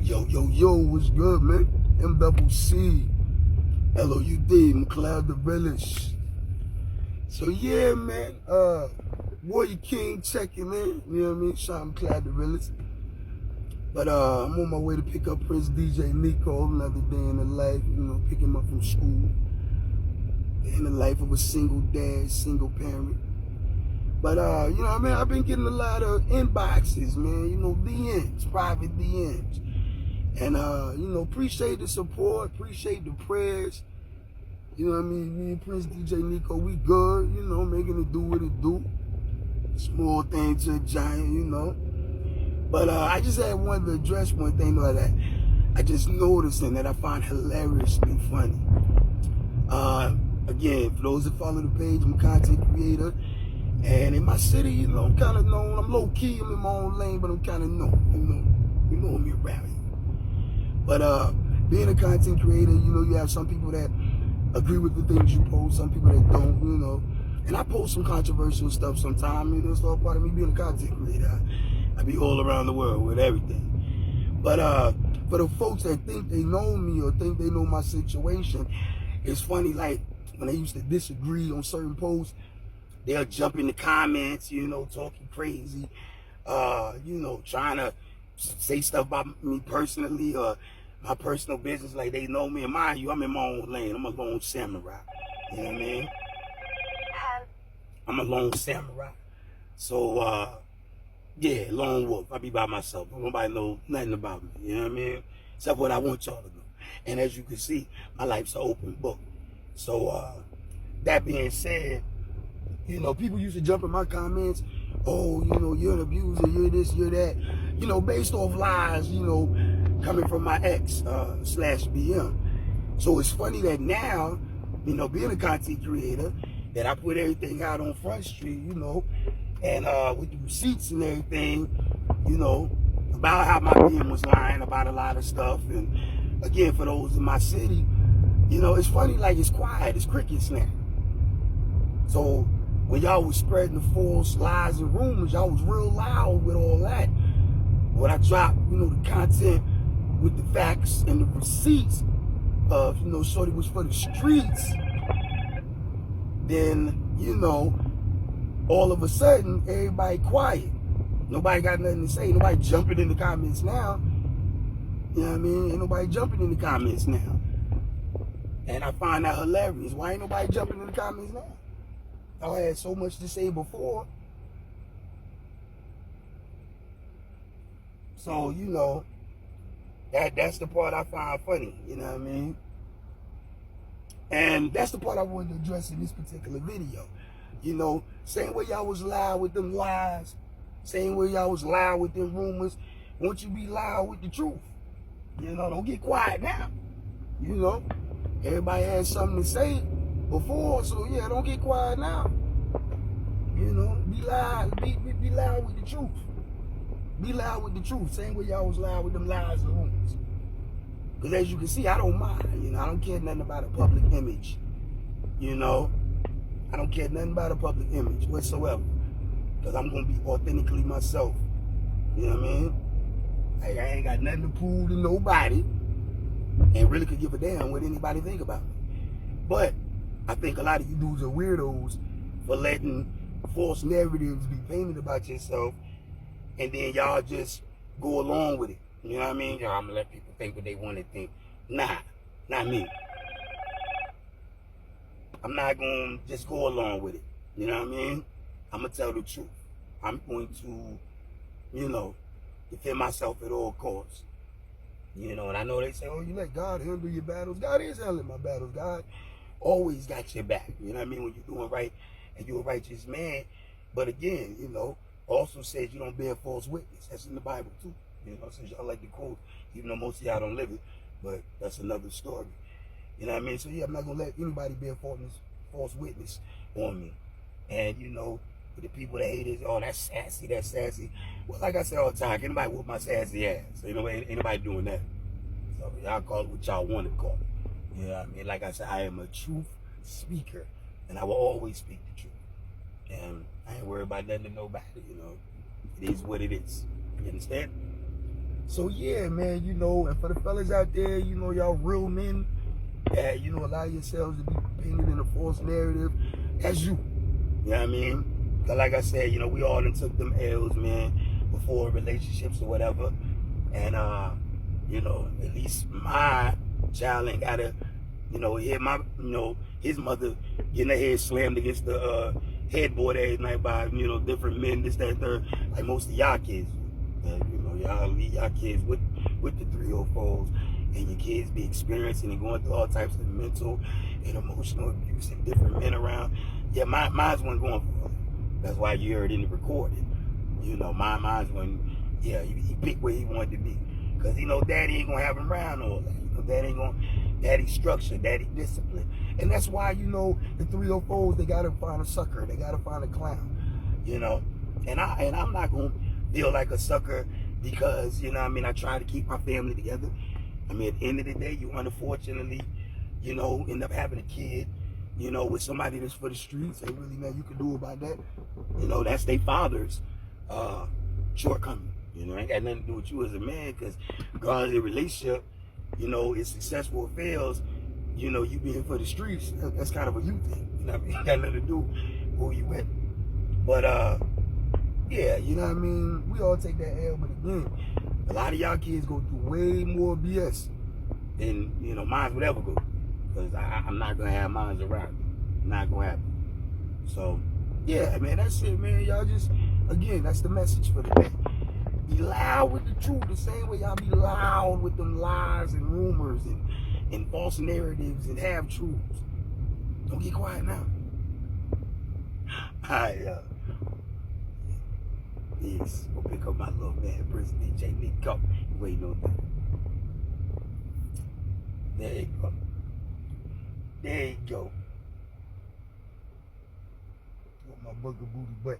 Yo, what's good, man? MCC, LOUD, McLeod the Village. So yeah, man, Warrior King checking in, you know what I mean? Shout out McLeod the Village. But I'm on my way to pick up Prince DJ Nico, another day in the life, you know, pick him up from school. In the life of a single dad, single parent. But you know what I mean? I've been getting a lot of inboxes, man, you know, DMs, private DMs. And, you know, appreciate the support, appreciate the prayers. You know what I mean? Me and Prince DJ Nico, we good, you know, making it do what it do. Small thing to a giant, you know. But I just had wanted to address one thing that I just noticed and that I find hilariously funny. Again, for those that follow the page, I'm a content creator. And in my city, you know, I'm kind of known. I'm low key, I'm in my own lane, but I'm kind of known. You know me around here. But being a content creator, you know, you have some people that agree with the things you post, some people that don't, you know. And I post some controversial stuff sometimes, you know, it's all part of me being a content creator. I be all around the world with everything. But for the folks that think they know me or think they know my situation, it's funny, like, when they used to disagree on certain posts, they'll jump in the comments, you know, talking crazy, you know, trying to say stuff about me personally or my personal business like they know me. And mind you, I'm in my own lane. I'm a lone samurai. You know what I mean? I'm a lone samurai. So, yeah, lone wolf. I be by myself. Nobody know nothing about me. You know what I mean? Except what I want y'all to know. And as you can see, my life's an open book. So, that being said, you know, people used to jump in my comments, oh, you know, you're an abuser, you're this, you're that, you know, based off lies, you know, coming from my ex /BM. So it's funny that now, you know, being a content creator, that I put everything out on Front Street, you know, and with the receipts and everything, you know, about how my BM was lying about a lot of stuff. And again, for those in my city, you know, it's funny, like it's quiet, it's crickets now. So when y'all was spreading the false lies and rumors, y'all was real loud with all that. When I dropped, you know, the content with the facts and the receipts of, you know, shorty was for the streets, then, you know, all of a sudden, everybody quiet. Nobody got nothing to say. Nobody jumping in the comments now. You know what I mean? Ain't nobody jumping in the comments now. And I find that hilarious. Why ain't nobody jumping in the comments now? I had so much to say before. So, you know, that's the part I find funny, you know what I mean? And that's the part I wanted to address in this particular video. You know, same way y'all was loud with them lies, same way y'all was loud with them rumors, won't you be loud with the truth? You know, don't get quiet now. You know, everybody had something to say before, so yeah, don't get quiet now. You know, be loud, be loud with the truth. Be loud with the truth. Same way y'all was loud with them lies and rumors. Because as you can see, I don't mind. You know, I don't care nothing about a public image. You know, I don't care nothing about a public image whatsoever. Because I'm going to be authentically myself. You know what I mean? I ain't got nothing to prove to nobody. And really could give a damn what anybody think about me. But I think a lot of you dudes are weirdos for letting false narratives be painted about yourself, and then y'all just go along with it. You know what I mean? I'm gonna let people think what they want to think. Nah, not me. I'm not gonna just go along with it. You know what I mean? I'm gonna tell the truth. I'm going to, you know, defend myself at all costs. You know, and I know they say, oh, you let God handle your battles. God is handling my battles. God always got your back. You know what I mean? When you're doing right and you're a righteous man. But again, you know, also says you don't bear false witness. That's in the Bible too. You know, since y'all like to quote, even though most of y'all don't live it, but that's another story. You know what I mean? So yeah, I'm not gonna let anybody bear false witness on me. And you know, for the people that hate it, oh, that's sassy, that's sassy. Well, like I say all the time, anybody whoop my sassy ass. So, you know, ain't anybody doing that. So y'all call it what y'all want to call it. You know what I mean? Like I said, I am a truth speaker, and I will always speak the truth. And I ain't worried about nothing to nobody, you know. It is what it is. You understand? So yeah, man, you know, and for the fellas out there, you know, y'all real men that, you know, allow yourselves to be painted in a false narrative, that's you. You know what I mean? 'Cause like I said, you know, we all done took them L's, man, before relationships or whatever. And you know, at least my child ain't gotta, you know, hear my, you know, his mother getting her head slammed against the headboard every night by, you know, different men, this, that, third, like most of y'all kids. You know, y'all leave y'all kids with the 304s, and your kids be experiencing and going through all types of mental and emotional abuse and different men around. Yeah, mine's wasn't going for it. That's why you heard in the recording. You know, mine's when, yeah, he picked where he wanted to be. Because he know daddy ain't going to have him around all that. You know, daddy structure, daddy discipline. And that's why, you know, the 304s, they got to find a sucker. They got to find a clown, you know. And I'm not going to feel like a sucker because, you know what I mean, I try to keep my family together. I mean, at the end of the day, you unfortunately, you know, end up having a kid, you know, with somebody that's for the streets. Ain't really nothing you can do about that. You know, that's their father's shortcoming. You know, ain't got nothing to do with you as a man, because regardless of the relationship, you know, it's successful or fails, you know, you being for the streets, that's kind of a you thing. You know what I mean? It got nothing to do with who you with. But yeah, you know what I mean? We all take that L, but again, a lot of y'all kids go through way more BS than, you know, mine would ever go. Because I'm not gonna have mine around me. Not gonna happen. So yeah, man, that's it, man. Y'all just, again, that's the message for the day. Be loud with the truth, the same way y'all be loud with them lies and rumors and false narratives and half truths. Don't get quiet now. Yes, go pick up my little man, Prince DJ Nico. Waiting on that. There you go. There you go. With my booger booty butt.